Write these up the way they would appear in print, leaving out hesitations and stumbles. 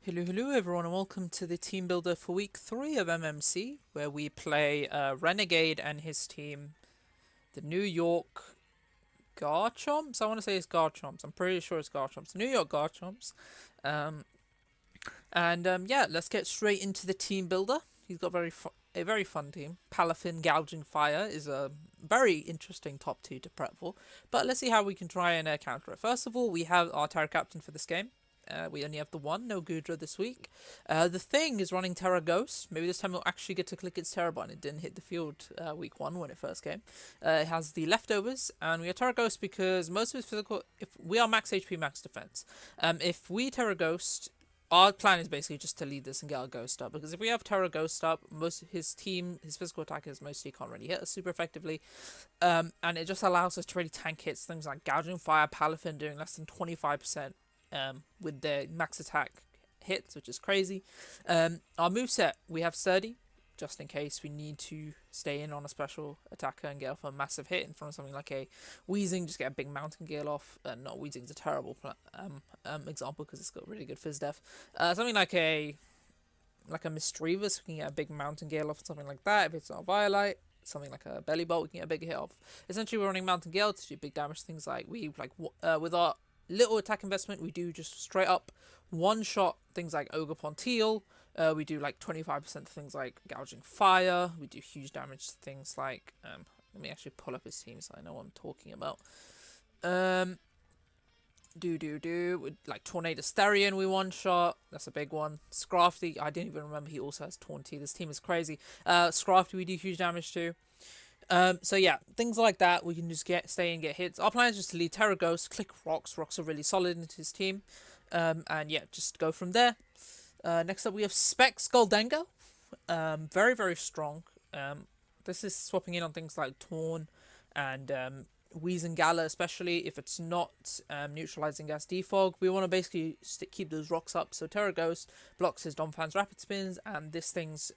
Hello everyone, and welcome to the team builder for week 3 of MMC, where we play Renegade and his team, the New York Garchomps. I want to say it's Garchomps. I'm pretty sure it's Garchomps. New York Garchomps. Um, yeah, let's get straight into the team builder. He's got a very fun team. Palafin Gouging Fire is a very interesting top 2 to prep for, but let's see how we can try and counter it. First of all, we have our Terra Captain for this game. We only have the one, no Gudra this week. The Thing is running Terra Ghost. Maybe this time we'll actually get to click its Terra button. It didn't hit the field week 1 when it first came. It has the leftovers, and we are Terra Ghost because most of his physical... If we are max HP, max defense. If we Terra Ghost... Our plan is basically just to lead this and get our Ghost up, because if we have Terra Ghost up, most of his team, his physical attackers mostly can't really hit us super effectively, and it just allows us to really tank hits, things like Gouging Fire, Palafin doing less than 25%, with their max attack hits, which is crazy. Our moveset, we have Sturdy, just in case we need to stay in on a special attacker and get off a massive hit in front of something like a Wheezing, just get a big mountain gale off. Not Wheezing's a terrible example because it's got really good fizz def. Something like a Mischievous, we can get a big mountain gale off, something like that if it's not Violite. Something like a Belly Bolt, we can get a big hit off. Essentially, we're running Mountain Gale to do big damage. Things like with our little attack investment, we do just straight up one shot things like Ogre Pontiel. We do like 25% to things like Gouging Fire. We do huge damage to things like let me actually pull up his team so I know what I'm talking about. With like Tornado Sterian, we one shot. That's a big one. Scrafty, I didn't even remember he also has Taunty. This team is crazy. Scrafty, we do huge damage to. So yeah, things like that, we can just stay and get hits. Our plan is just to lead Terra Ghost, click Rocks. Rocks are really solid into his team. And yeah, just go from there. Next up we have Spec Skulldanga. Very, very strong. This is swapping in on things like Torn and Wheeze and Gala, especially if it's not neutralizing gas defog. We want to basically keep those rocks up. So Terra Ghost blocks his Domfan's rapid spins, and this thing's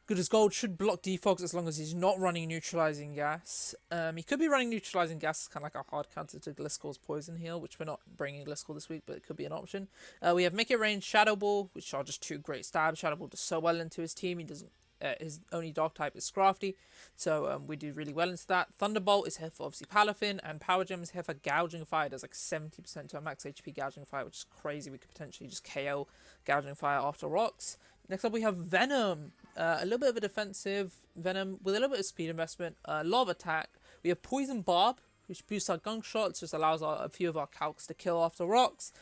good as gold should block defogs as long as he's not running neutralizing gas. He could be running neutralizing gas, kind of like a hard counter to Gliscor's Poison Heal, which we're not bringing Gliscor this week, but it could be an option. We have Make It Rain, Shadow Ball, which are just 2 great stabs. Shadow Ball does so well into his team. He doesn't. His only dog type is Scrafty, so we do really well into that. Thunderbolt is here for obviously Palafin, and Power Gem is here for Gouging Fire. Does like 70% to a max HP Gouging Fire, which is crazy. We could potentially just KO Gouging Fire after rocks. Next up we have Venom, a little bit of a defensive Venom with a little bit of speed investment, a lot of attack. We have Poison Barb, which boosts our gunk shots, just allows a few of our calcs to kill after rocks.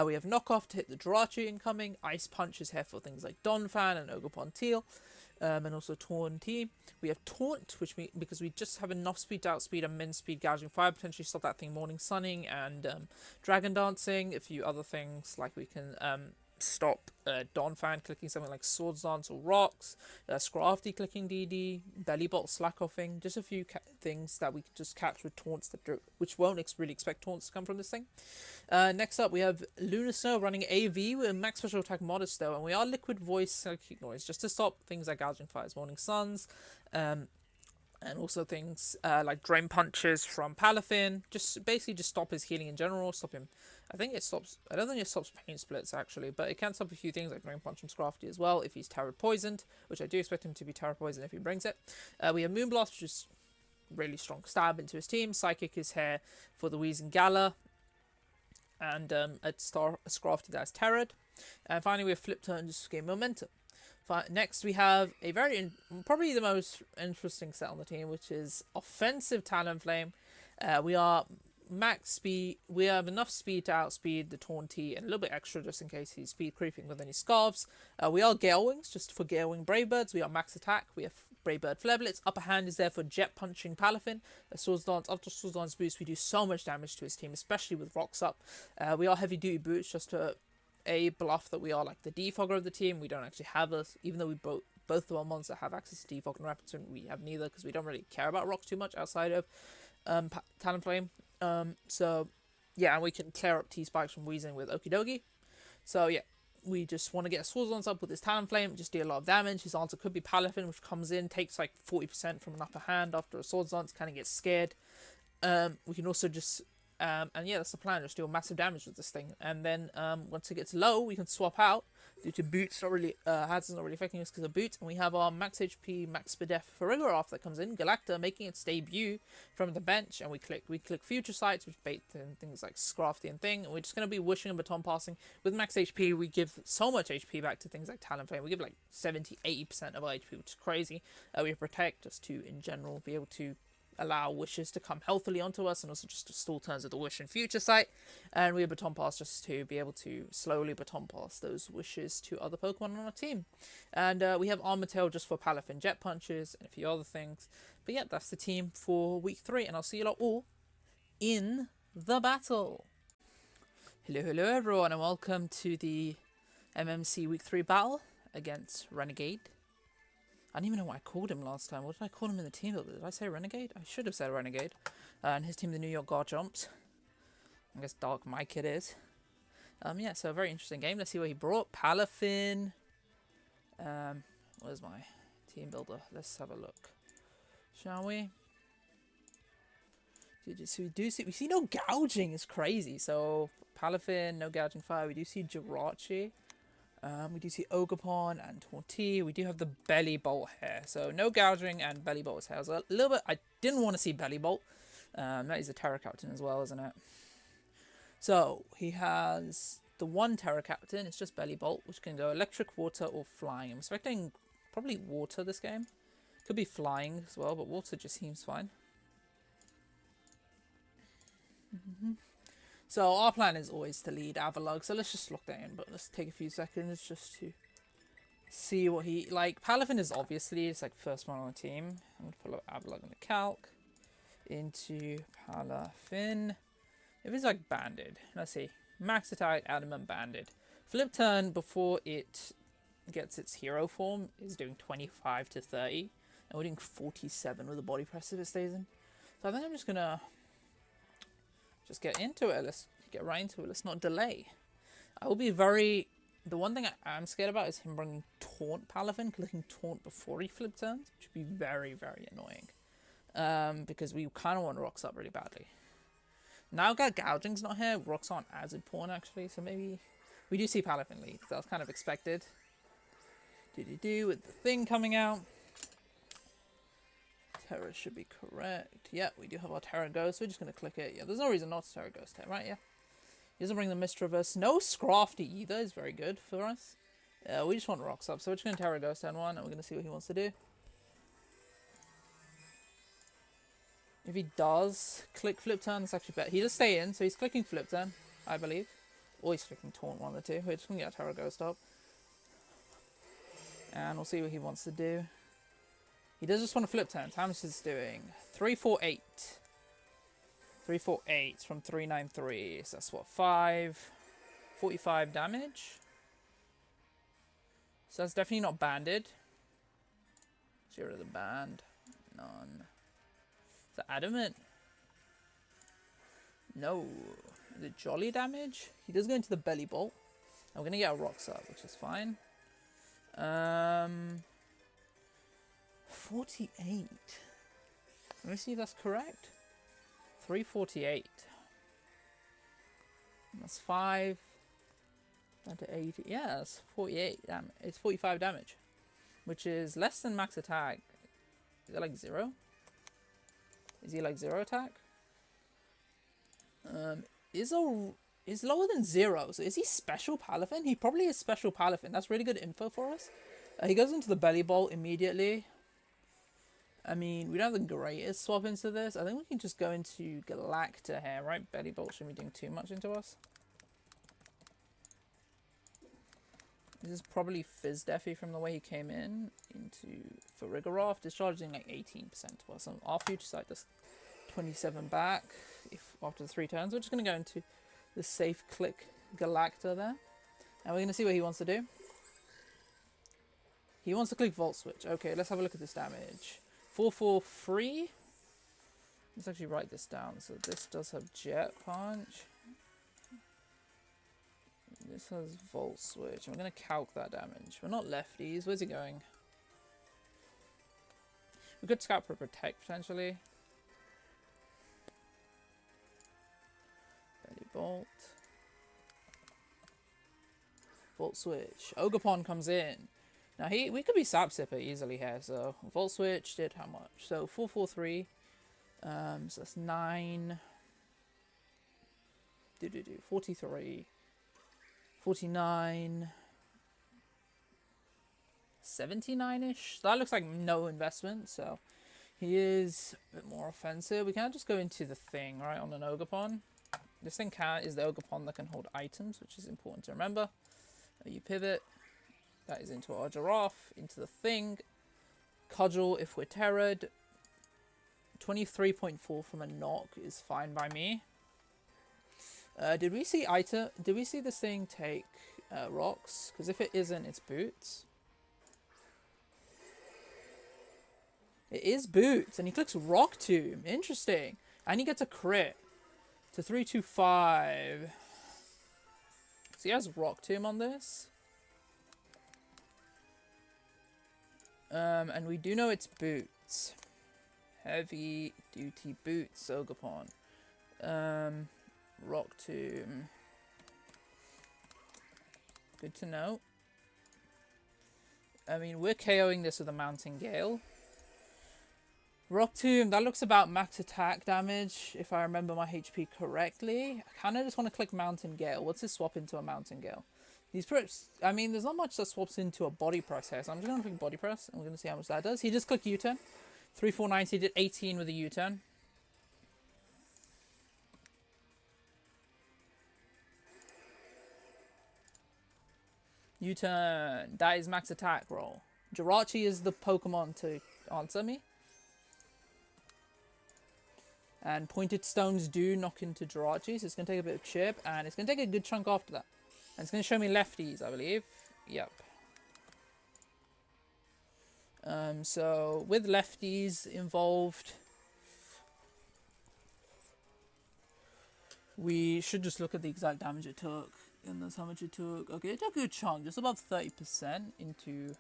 We have Knockoff to hit the Jirachi incoming. Ice Punch is here for things like Donphan and Ogre Pontiel. And also Taunt. We have Taunt, because we just have enough speed to outspeed and min speed Gouging Fire, potentially stop that thing Morning Sunning and Dragon Dancing. A few other things like we can stop Donphan clicking something like Swords Dance or Rocks, Scrafty clicking DD, Belly Bolt slack offing, just a few things that we can just catch with taunts which won't really expect taunts to come from this thing. Next up we have Lunar Snow running AV with max special attack modest though, and we are Liquid Voice Psychic Noise just to stop things like Gouging Fires, Morning Suns, and also things like Drain Punches from Palafin, just stop his healing in general, stop him. I don't think it stops Pain Splits actually, but it can stop a few things like Drain Punch from Scrafty as well if he's Terra Poisoned, which I do expect him to be Terra Poisoned if he brings it. We have Moonblast, which is really strong stab into his team. Psychic is here for the Wheeze and Gala, and a Scrafty that is Terra'd. And finally we have Flip Turn, just to gain momentum. Next we have a probably the most interesting set on the team, which is Offensive Talonflame. We are max speed. We have enough speed to outspeed the Taunty and a little bit extra just in case he's speed creeping with any scarves. We are Gale Wings, just for Gale Wing Brave Birds. We are max attack. We have Brave Bird Flare Blitz. Upper hand is there for jet punching Palafin. Swords Dance, after Swords Dance boost, we do so much damage to his team, especially with rocks up. We are Heavy Duty Boots, just to bluff that we are like the defogger of the team. We don't actually have us, even though we both of our monsters have access to defog and rapid spin, we have neither because we don't really care about rocks too much outside of Talonflame. So yeah, and we can clear up T-Spikes from Wheezing with Okidogi. So yeah, we just want to get a Swords Dance up with his Talonflame, just deal a lot of damage. His answer could be Palafin, which comes in, takes like 40% from an upper hand after a Swords Dance, kind of gets scared. We can also just And yeah, that's the plan. Just do massive damage with this thing, and then once it gets low, we can swap out due to boots. Not really, Hats is not really affecting us because of boots, and we have our max HP, max speed Farigiraf that comes in. Galacta making its debut from the bench, and we click future sights, which bait and things like Scrafty and thing. And we're just gonna be wishing and baton passing with max HP. We give so much HP back to things like Talonflame. We give like 70-80% of our HP, which is crazy. We protect just to in general be able to allow wishes to come healthily onto us, and also just to stall turns of the wish in future sight. And we have baton pass just to be able to slowly baton pass those wishes to other Pokemon on our team. And we have Armor Tail just for Palafin Jet Punches and a few other things. But yeah, that's the team for week 3, and I'll see you lot all in the battle. Hello everyone, and welcome to the MMC week 3 battle against Renegade. I don't even know what I called him last time. What did I call him in the team builder? Did I say Renegade? I should have said Renegade. And his team, the New York Garchomps. I guess Dark Mike it is. Yeah, so a very interesting game. Let's see what he brought. Palafin. Where's my team builder? Let's have a look. Shall we? So we see no gouging. It's crazy. So Palafin, no gouging fire. We do see Jirachi. We do see Ogerpon and Torti. We do have the Belly Bolt hair. So no gouging and Belly Bolt's hair. So a little bit, I didn't want to see Belly Bolt. That is a Terra Captain as well, isn't it? So he has the one Terra Captain. It's just Belly Bolt, which can go electric, water, or flying. I'm expecting probably water this game. Could be flying as well, but water just seems fine. So our plan is always to lead Avalugg, so let's just lock that in, but let's take a few seconds just to see what he... Like, Palafin is obviously, it's like first one on the team. I'm going to pull up Avalugg in the calc. Into Palafin. If it's like banded, let's see. Max attack, adamant banded. Flip turn before it gets its hero form is doing 25 to 30. And we're doing 47 with the body press if it stays in. So I think I'm just going to... just get into it. Let's get right into it. Let's not delay. I will be very... The one thing I'm scared about is him bringing Taunt Palafin, clicking Taunt before he flip turns, which would be very, very annoying. Because we kind of want rocks up really badly. Now that gouging's not here, rocks aren't as important actually, so maybe... We do see Palafin lead, so that was kind of expected. With the thing coming out. Terra should be correct. Yeah, we do have our Terra Ghost. We're just going to click it. Yeah, there's no reason not to Terra Ghost here, right? Yeah. He doesn't bring the Mistreverse. No Scrafty either is very good for us. We just want rocks up. So we're just going to Terra Ghost turn 1, and we're going to see what he wants to do. If he does click Flip Turn, that's actually better. He does stay in, so he's clicking Flip Turn, I believe. Or he's clicking Taunt, one of the two. We're just going to get Terra Ghost up. And we'll see what he wants to do. He does just want to flip turn. How much is doing? 348. 348 from 393. So that's what? 45 damage. So that's definitely not banded. Zero to the band. None. Is that adamant? No. Is it jolly damage? He does go into the belly bolt. I'm going to get a rocks up, which is fine. 48. Let me see if that's correct. 348. That's 5. Down to 80. Yeah, that's 48 damage. It's 45 damage. Which is less than max attack. Is it like 0? Is he like 0 attack? Is lower than 0. So is he special Palafin? He probably is special Palafin. That's really good info for us. He goes into the belly bolt immediately. I mean, we don't have the greatest swap into this. I think we can just go into Galacta here, right? Belly bolt shouldn't be doing too much into us. This is probably Fizz Defy from the way he came in into Farigiraf, discharging like 18% to us. And our future sight does 27 back after the 3 turns. We're just going to go into the safe click Galacta there. And we're going to see what he wants to do. He wants to click Volt Switch. Okay, let's have a look at this damage. 443. Let's actually write this down. So this does have Jet Punch. This has Volt Switch. I'm going to calc that damage. We're not lefties. Where's he going? We could scout for Protect potentially. Volt. Volt switch. Ogerpon comes in. Now we could be Sap Sipper easily here. So Volt switch did how much? So 443. So that's 9. 43. 49. 79-ish. So that looks like no investment. So he is a bit more offensive. We can't just go into the thing, right, on an Ogerpon. This thing is the Ogerpon that can hold items, which is important to remember. You pivot. That is into our Giraffe, into the thing. Cudgel if we're terrored. 23.4 from a knock is fine by me. Did we see this thing take rocks? Because if it isn't, it's boots. It is boots, and he clicks Rock Tomb. Interesting. And he gets a crit to 325. So he has Rock Tomb on this. And we do know it's boots. Heavy duty boots, Ogerpon. Rock Tomb. Good to know. I mean, we're KOing this with a Mountain Gale. Rock Tomb, that looks about max attack damage, if I remember my HP correctly. I kind of just want to click Mountain Gale. What's his swap into a Mountain Gale? I mean, there's not much that swaps into a body press here, so I'm just going to click body press, and we're going to see how much that does. He just clicked U-turn. 3490 did 18 with a U-turn. U-turn. That is max attack roll. Jirachi is the Pokemon to answer me. And pointed stones do knock into Jirachi, so it's going to take a bit of chip, and it's going to take a good chunk after that. And it's going to show me lefties, I believe. Yep. So, with lefties involved, we should just look at the exact damage it took. And that's how much it took. Okay, it took a good chunk, just above 30% into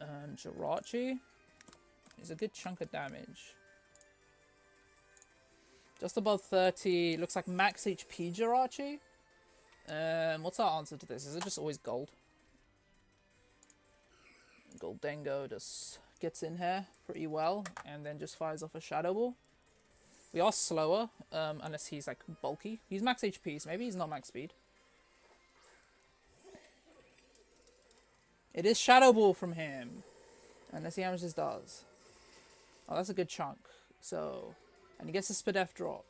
Jirachi. It's a good chunk of damage. Just above 30. Looks like max HP Jirachi. What's our answer to this? Is it just always gold? Goldengo just gets in here pretty well and then just fires off a Shadow Ball. We are slower, unless he's like bulky. He's max HP, so maybe he's not max speed. It is Shadow Ball from him. And let's see how much this does. Oh, that's a good chunk. So, and he gets a Spadef drop.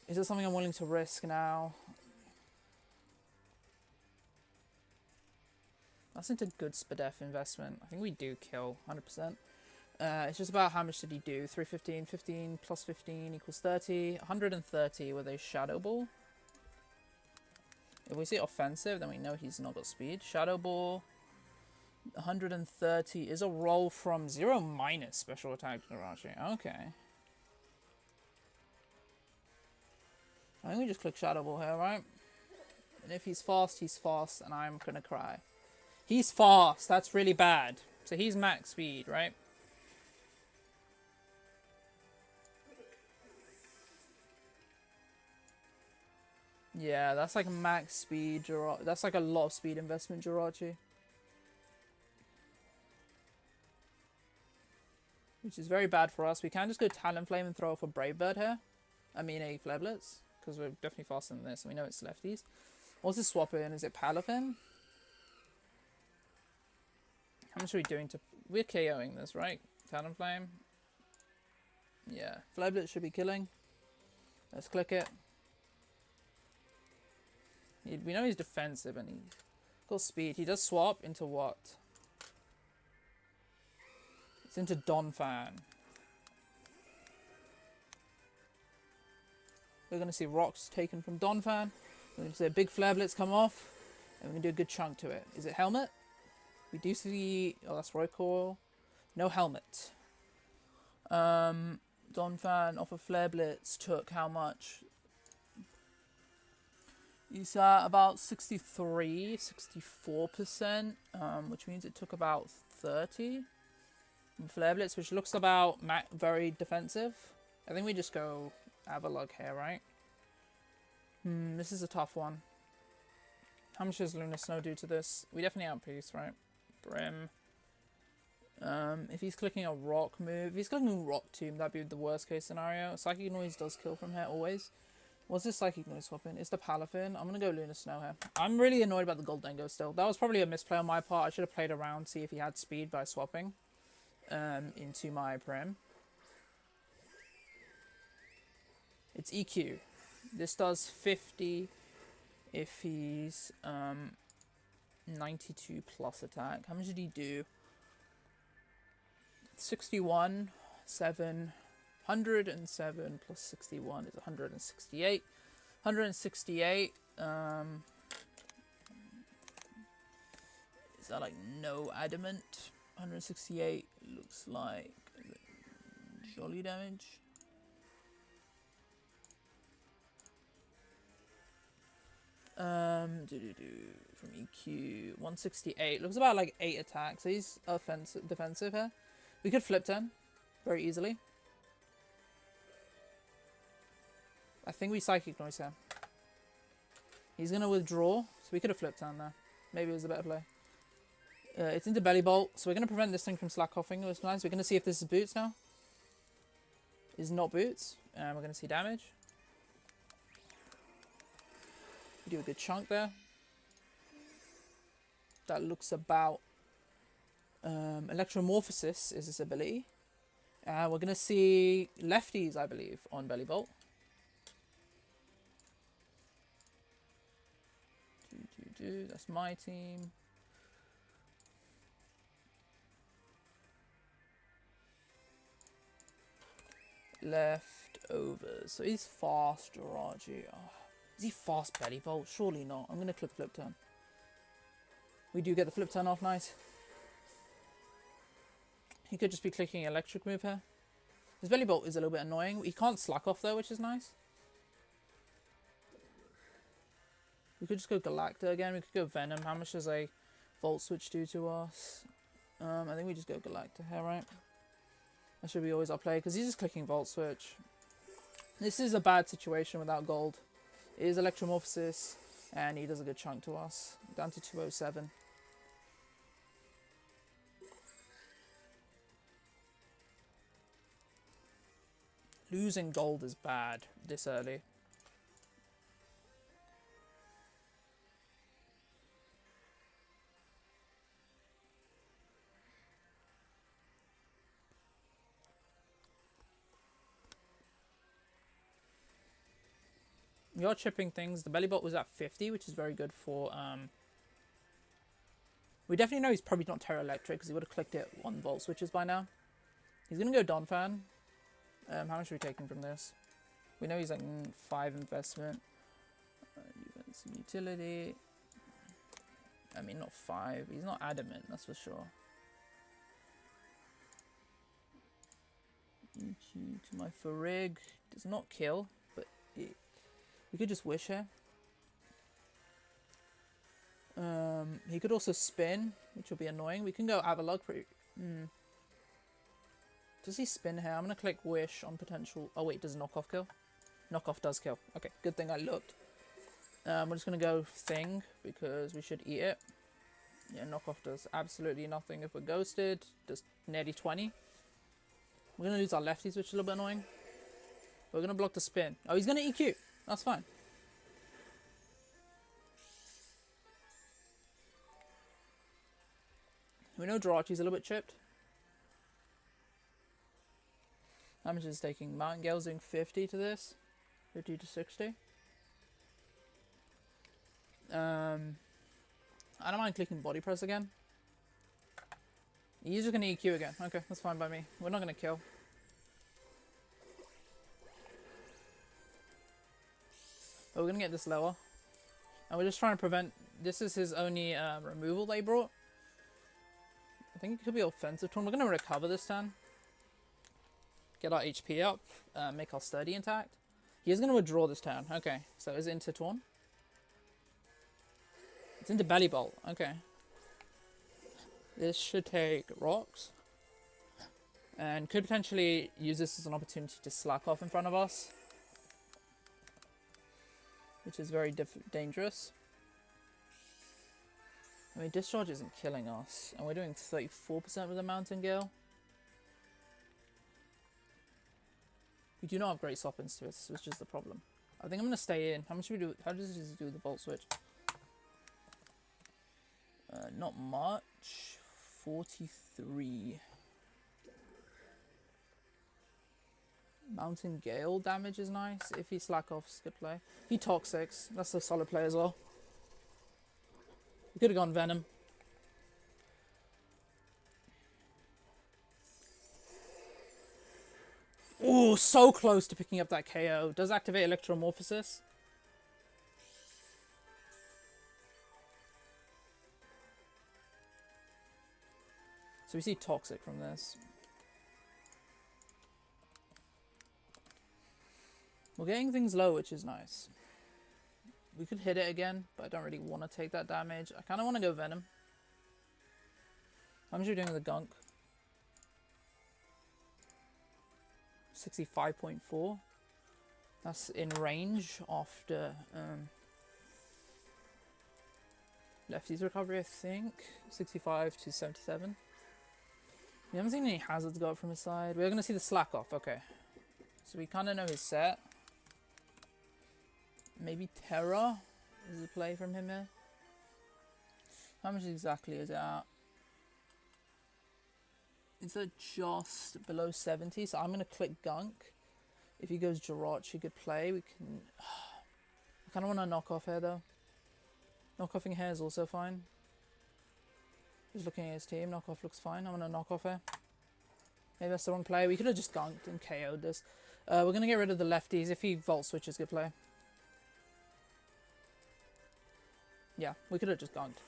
Is it something I'm willing to risk now? That's into good Spadef investment. I think we do kill, 100%. It's just about how much did he do? 315, 15 plus 15 equals 30. 130 with a Shadow Ball. If we see offensive, then we know he's not got speed. Shadow Ball. 130 is a roll from 0 minus special attack Jirachi. Okay. I think we just click Shadow Ball here, right? And if he's fast, and I'm gonna cry. He's fast, that's really bad. So he's max speed, right? Yeah, that's like max speed Jirachi. That's like a lot of speed investment Jirachi. Which is very bad for us. We can just go Talonflame and throw off a Brave Bird here. I mean a Flare Blitz. Because we're definitely faster than this. And we know it's lefties. What's this swap in? Is it Palafin? How much are we doing to... We're KOing this, right? Talonflame. Yeah. Flare Blitz should be killing. Let's click it. We know he's defensive and he's got speed. He does swap into what? It's into Donphan. We're going to see rocks taken from Donphan. We're going to see a big Flare Blitz come off. And we're going to do a good chunk to it. Is it Helmet? We do see... Oh, that's Roycoil. No Helmet. Donphan off of Flare Blitz took how much? He's at about 63, 64%. Which means it took about 30. Flare Blitz, which looks about very defensive. I think we just go Avalugg here, right? This is a tough one. How much does Lunar Snow do to this? We definitely outpiece, right? Brim. If he's clicking a rock move, if he's clicking rock tomb, that'd be the worst case scenario. Psychic Noise does kill from here always. What's this Psychic Noise swapping? It's the Palafin. I'm gonna go Lunar Snow here. I'm really annoyed about the Gold Dingo still. That was probably a misplay on my part. I should have played around, see if he had speed by swapping into my Prim. It's EQ. This does 50 if he's 92 plus attack. How much did he do? 61, 7, 107 plus 61 is 168. 168, is that like no adamant? 168 looks like, is it jolly damage? From EQ 168 looks about like 8 attacks. So he's defensive here. We could flip turn very easily. I think we Psychic Noise here. He's gonna withdraw, so we could have flipped turn there. Maybe it was a better play. It's into Belly Bolt, so we're gonna prevent this thing from slack coughing. It's nice. We're gonna see if this is boots now. Is not boots, and we're gonna see damage. We do a good chunk there. That looks about Electromorphosis is his ability. We're going to see lefties, I believe, on Belly Bolt. That's my team. Leftovers. So he's fast, Jirachi. Oh, is he fast Belly Bolt? Surely not. I'm going to click flip turn. We do get the flip turn off, nice. He could just be clicking electric move here. His Belly Bolt is a little bit annoying. He can't slack off though, which is nice. We could just go Galacta again. We could go Venom. How much does a Volt Switch do to us? I think we just go Galacta here, right? That should be always our play, because he's just clicking Volt Switch. This is a bad situation without gold. It is Electromorphosis, and he does a good chunk to us. Down to 207. Losing gold is bad this early. We are chipping things. The Belly Bolt was at 50, which is very good for... We definitely know he's probably not Terra Electric, because he would have clicked it on Volt Switches by now. He's going to go Donphan. How much are we taking from this? We know he's like 5 investment. Some utility. I mean, not 5. He's not adamant, that's for sure. EQ to my Farig. Does not kill, but we could just wish here. He could also spin, which will be annoying. We can go Avalog pretty... Does he spin here? I'm going to click Wish on potential... Oh, wait, does Knockoff kill? Knockoff does kill. Okay, good thing I looked. We're just going to go Thing, because we should eat it. Yeah, Knockoff does absolutely nothing if we're ghosted. Does nearly 20. We're going to lose our lefties, which is a little bit annoying. We're going to block the spin. Oh, he's going to EQ. That's fine. We know Jirachi's a little bit chipped. How much is it taking? Mountain Gale's doing 50 to this. 50 to 60. I don't mind clicking Body Press again. He's just going to EQ again. Okay, that's fine by me. We're not going to kill. But we're going to get this lower. And we're just trying to prevent... This is his only removal they brought. I think it could be offensive turn. We're going to recover this turn. Get our HP up. Make our sturdy intact. He is going to withdraw this turn. Okay, so is it into Torn? It's into Belly Bolt. Okay. This should take rocks. And could potentially use this as an opportunity to slack off in front of us. which is very dangerous. I mean, Discharge isn't killing us, and we're doing 34% with the Mountain Gale. We do not have great swap into it, which is the problem. I think I'm going to stay in. How much do we do? How does this do the Volt Switch? Not much. 43. Mountain Gale damage is nice. If he slack offs, good play. He Toxics. That's a solid play as well. We could have gone Venom. Oh, so close to picking up that KO. Does activate Electromorphosis. So we see Toxic from this. We're getting things low, which is nice. We could hit it again, but I don't really want to take that damage. I kind of want to go Venom. How much are we doing with the Gunk? 65.4. That's in range after Lefty's recovery, I think. 65 to 77. We haven't seen any hazards go up from his side. We're going to see the slack off. Okay. So we kind of know his set. Maybe Terra is a play from him here. How much exactly is it at? It's at just below 70, so I'm going to click Gunk. If he goes Jirachi, good play. We can... I kind of want to knock off here, though. Knockoffing here is also fine. Just looking at his team, knockoff looks fine. I'm going to knock off here. Maybe that's the wrong play. We could have just Gunked and KO'd this. We're going to get rid of the lefties. If he Volt Switches, good play. Yeah, we could have just Gunked.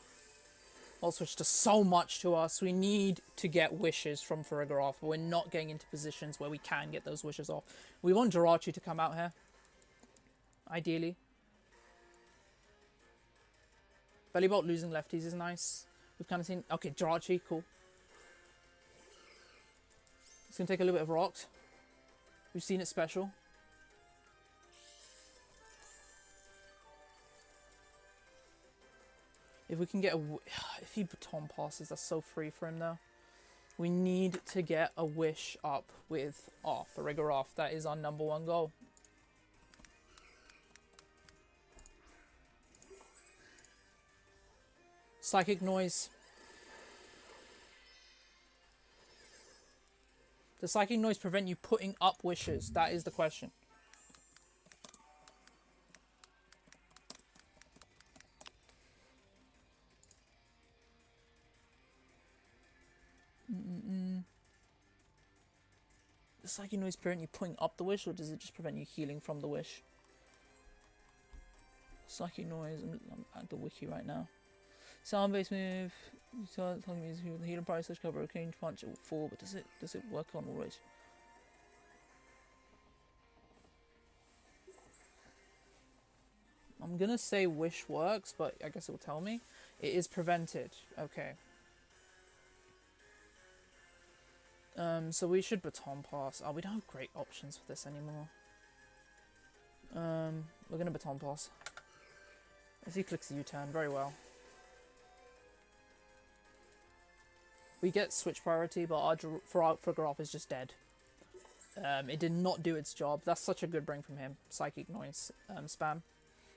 Volt Switch does so much to us. We need to get wishes from Farigiraf, but we're not getting into positions where we can get those wishes off. We want Jirachi to come out here. Ideally. Bellybolt losing lefties is nice. We've kind of seen... Okay, Jirachi, cool. It's going to take a little bit of rocks. We've seen it special. If we can get a... If he baton passes, that's so free for him, though. We need to get a wish up with Farigiraf. That is our #1 goal. Psychic Noise. Does Psychic Noise prevent you putting up wishes? That is the question. Does Psychic Noise prevent you putting up the wish, or does it just prevent you healing from the wish? Psychic Noise, I'm at the wiki right now. Sound-based move, the healing price slash cover, a change punch at 4, but does it work on always? I'm gonna say wish works, but I guess it will tell me. It is prevented. Okay. So we should baton pass. Oh, we don't have great options for this anymore. We're gonna baton pass. As he clicks the U-turn, very well. We get switch priority, but our Farigiraf is just dead. It did not do its job. That's such a good bring from him. Psychic Noise spam.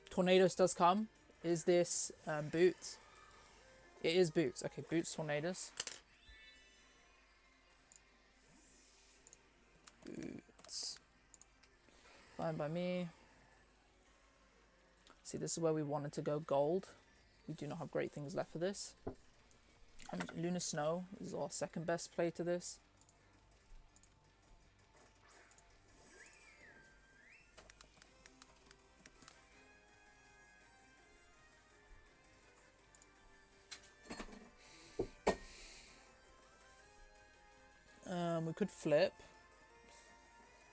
Tornadoes does come. Is this Boots? It is Boots. Okay, Boots, Tornadoes. Boots. Fine by me. See, this is where we wanted to go gold. We do not have great things left for this. Lunar Snow is our second best play to this. We could flip.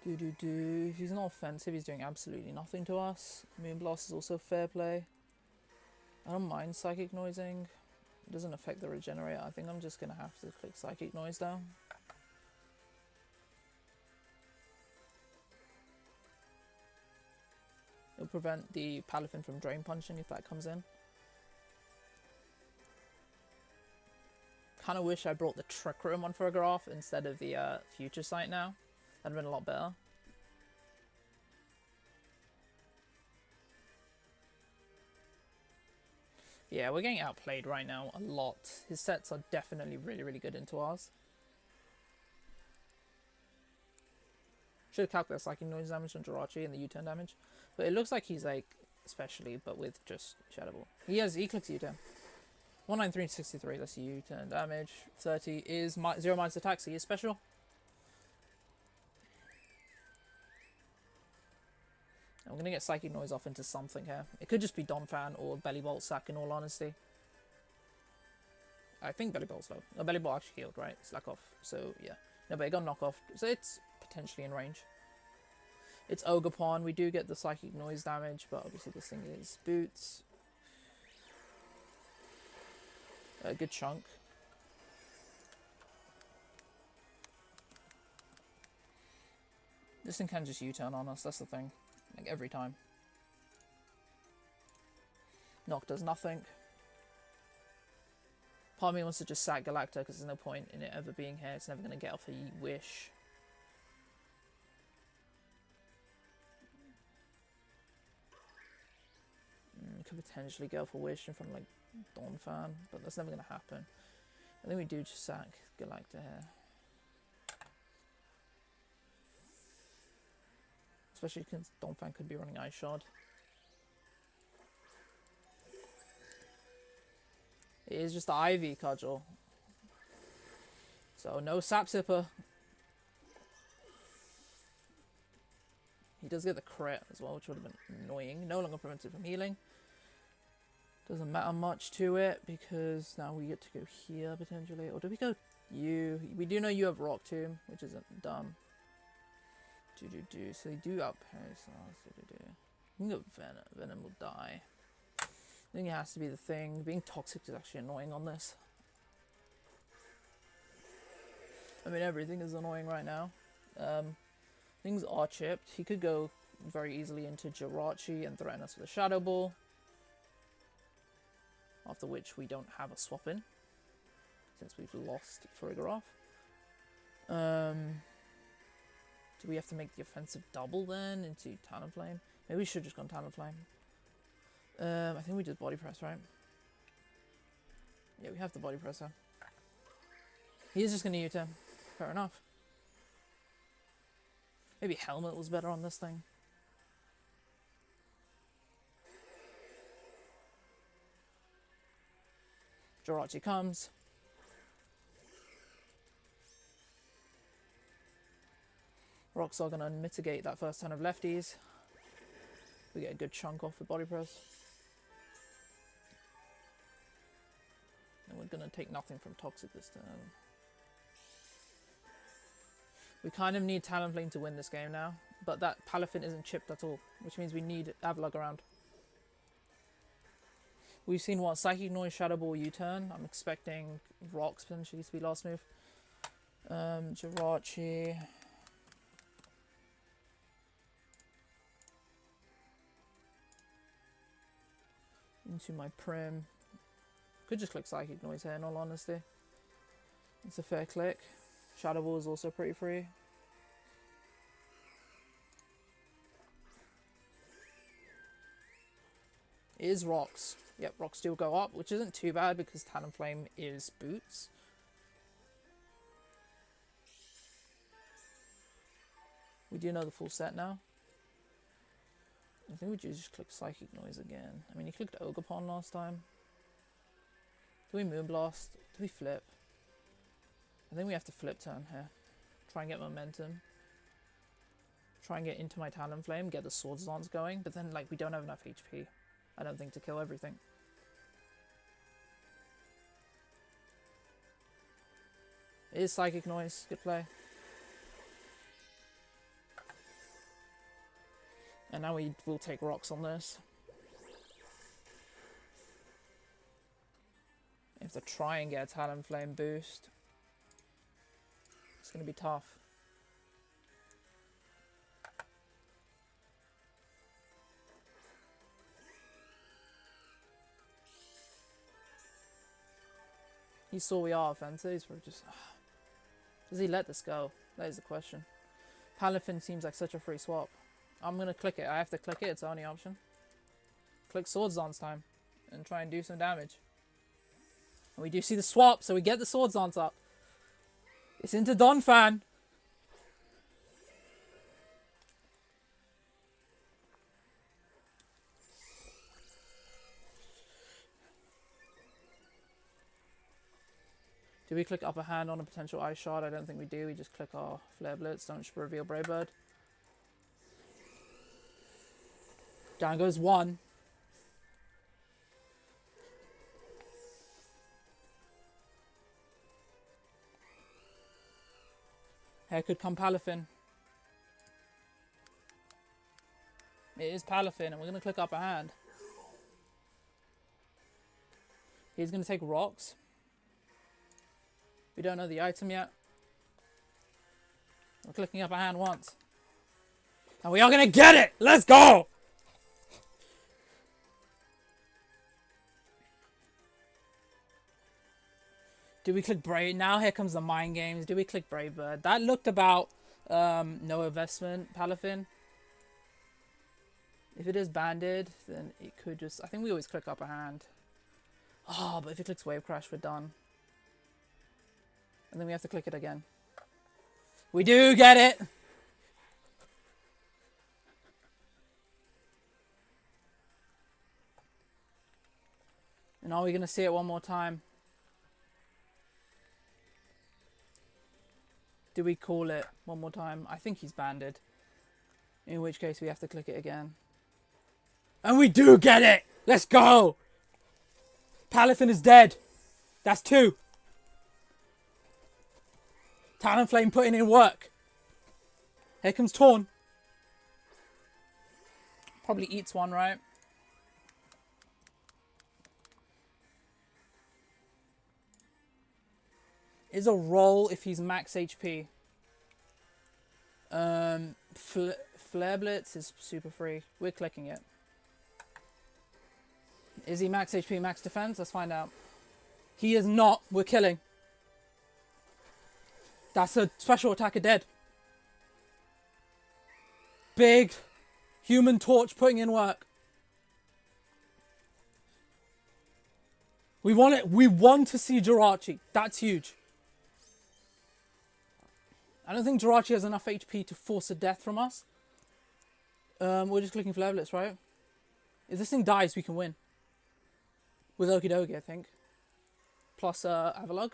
If he's not offensive, he's doing absolutely nothing to us. Moonblast is also fair play. I don't mind Psychic Noising. It doesn't affect the regenerator. I think I'm just going to have to click Psychic Noise down. It'll prevent the Palafin from Drain Punching if that comes in. Kind of wish I brought the Trick Room on for a graph instead of the Future Sight now. That'd have been a lot better. Yeah, we're getting outplayed right now a lot. His sets are definitely really, really good into ours. Should have calculated Psychic Noise damage on Jirachi and the U-turn damage. But it looks like he's like, especially, but with just Shadow Ball. He clicks U-turn. 193.63, that's U-turn damage. 30 is 0 minus attack, so he is special. I'm going to get Psychic Noise off into something here. It could just be Donphan or Belly Bolt Sack, in all honesty. I think Belly Bolt's low. No, Belly Bolt actually healed, right? Slack off. So, yeah. No, but it got knock off. So it's potentially in range. It's Ogerpon. We do get the Psychic Noise damage, but obviously this thing is Boots. A good chunk. This thing can just U-turn on us, that's the thing. Like, every time. Knock does nothing. Part of me wants to just sack Galacta because there's no point in it ever being here. It's never going to get off a Wish. Could potentially go for Wish in front of, like, Donphan, but that's never going to happen. I think we do just sack Galacta here. Especially because Donphan could be running Ice Shard. It is just the Ivy Cudgel. So no Sap Sipper. He does get the crit as well, which would have been annoying. No longer prevented from healing. Doesn't matter much to it because now we get to go here potentially. Or do we go you? We do know you have Rock Tomb, which isn't dumb. So they do outpace. You can go Venom. Venom will die. I think it has to be the thing. Being toxic is actually annoying on this. I mean, everything is annoying right now. Things are chipped. He could go very easily into Jirachi and threaten us with a Shadow Ball. After which we don't have a swap in. Since we've lost Farigiraf. Do we have to make the offensive double then into Talonflame? Maybe we should just gone Talonflame. I think we did Body Press, right? Yeah, we have the Body Presser. He is just going to U-turn. Fair enough. Maybe Helmet was better on this thing. Jirachi comes. Rocks are going to mitigate that first turn of lefties. We get a good chunk off with Body Press. And we're going to take nothing from Toxic this turn. We kind of need Talonflame to win this game now. But that Palafin isn't chipped at all. Which means we need Avalugg around. We've seen what? Psychic Noise, Shadow Ball, U-turn. I'm expecting Rocks potentially to be last move. Jirachi. Into my Prim. Could just click Psychic Noise here in all honesty. It's a fair click. Shadow Ball is also pretty free. It is Rocks. Yep, Rocks do go up, which isn't too bad because Talonflame is Boots. We do know the full set now. I think we just click Psychic Noise again. I mean, he clicked Ogerpon last time. Do we Moonblast? Do we flip? I think we have to flip turn here. Try and get momentum. Try and get into my Talonflame, get the Swords Dance going, but then, like, we don't have enough HP. I don't think to kill everything. It is Psychic Noise. Good play. And now we will take Rocks on this. We have to try and get a Talonflame boost. It's going to be tough. He saw we are offensive. We're just... Does he let this go? That is the question. Palafin seems like such a free swap. I'm going to click it. I have to click it. It's the only option. Click Swords Dance time. And try and do some damage. And we do see the swap, so we get the Swords Dance up. It's into Donphan. Do we click upper hand on a potential ice shard? I don't think we do. We just click our Flare Blitz. Don't reveal Brave Bird. Down goes one. Here could come Palafin. It is Palafin, and we're going to click upper hand. He's going to take rocks. We don't know the item yet. We're clicking upper hand once. And we are going to get it! Let's go! Do we click Brave? Now here comes the mind games. Do we click Brave Bird? That looked about no investment, Palafin. If it is banded, then it could just... I think we always click upper hand. Oh, but if it clicks Wave Crash, we're done. And then we have to click it again. We do get it! And are we going to see it one more time? Do we call it one more time? I think he's banded. In which case we have to click it again. And we do get it! Let's go! Palafin is dead. That's 2. Talonflame putting in work. Here comes Torn. Probably eats one, right? Is a roll if he's max HP. Flare Blitz is super free. We're clicking it. Is he max HP, max defense? Let's find out. He is not. We're killing. That's a special attacker dead. Big Human Torch putting in work. We want it. We want to see Jirachi. That's huge. I don't think Jirachi has enough HP to force a death from us. We're just clicking Flare Blitz, right? If this thing dies, we can win. With Okidogi, I think. Plus Avalog.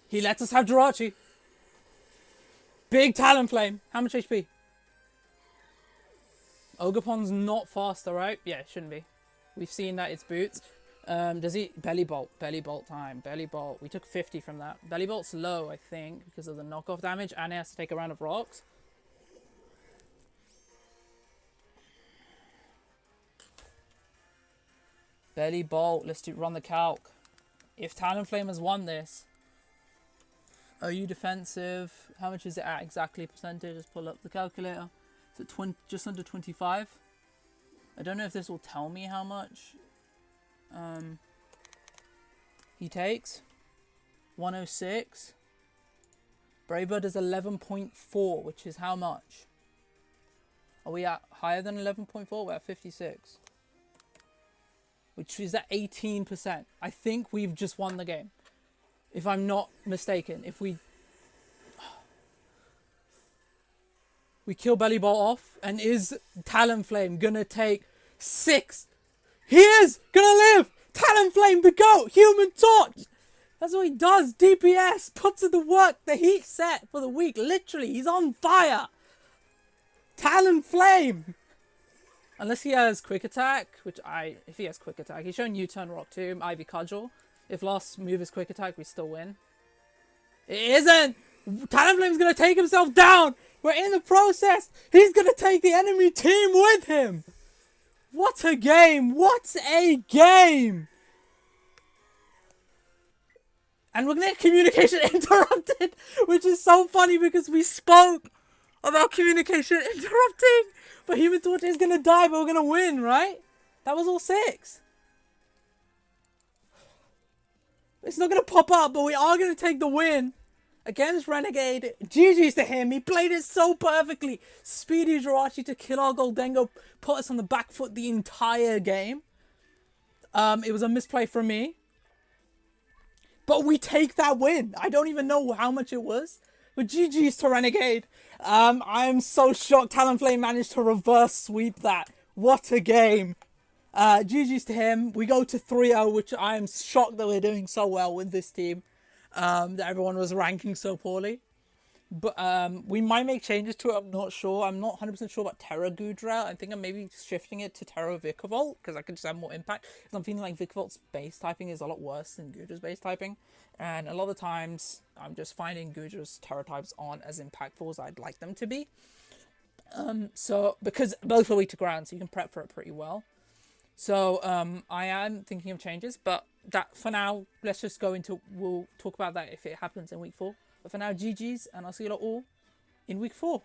He lets us have Jirachi. Big Talonflame. How much HP? Ogerpon's not faster, right? Yeah, it shouldn't be. We've seen that it's boots. Does he... Belly Bolt. Belly Bolt time. Belly Bolt. We took 50 from that. Belly Bolt's low, I think, because of the knockoff damage. And he has to take a round of rocks. Belly Bolt. Let's run the calc. If Talonflame has won this... Are you defensive? How much is it at exactly percentage? Let's pull up the calculator. It's at just under 25. I don't know if this will tell me how much he takes. 106. Braver does 11.4, which is how much? Are we at higher than 11.4? We're at 56. Which is at 18%. I think we've just won the game. If I'm not mistaken. If we kill Belly Bolt off, and is Talonflame gonna take 6? He is gonna live! Talonflame, the GOAT! Human Torch! That's what he does. DPS puts in the work, the heat set for the week. Literally, he's on fire. Talonflame! Unless he has Quick Attack, if he has Quick Attack, he's shown U-Turn Rock too, Ivy Cudgel. If last move is Quick Attack, we still win. It isn't! Talonflame's gonna take himself down! We're in the process! He's gonna take the enemy team with him! What a game! What a game! And we're gonna get communication interrupted, which is so funny because we spoke about communication interrupting. But Human Torch is gonna die, but we're gonna win, right? That was all 6. It's not gonna pop up, but we are gonna take the win against Renegade. GG's to him. He played it so perfectly. Speedy Jirachi to kill our Goldengo, put us on the back foot the entire game. It was a misplay from me. But we take that win. I don't even know how much it was. But GG's to Renegade. I am so shocked Talonflame managed to reverse sweep that. What a game. GG's to him. We go to 3-0, which I am shocked that we're doing so well with this team. That everyone was ranking so poorly. But we might make changes to it. I'm not sure. I'm not 100% sure about Terra Gudra. I think I'm maybe shifting it to Terra Vikavolt because I could just have more impact. Because I'm feeling like Vikavolt's base typing is a lot worse than Gudra's base typing. And a lot of the times, I'm just finding Gudra's Terra types aren't as impactful as I'd like them to be. So, because both are weak to ground, so you can prep for it pretty well. So, I am thinking of changes, but that for now, let's just go into, we'll talk about that if it happens in week 4. But for now, GG's, and I'll see you all in week 4.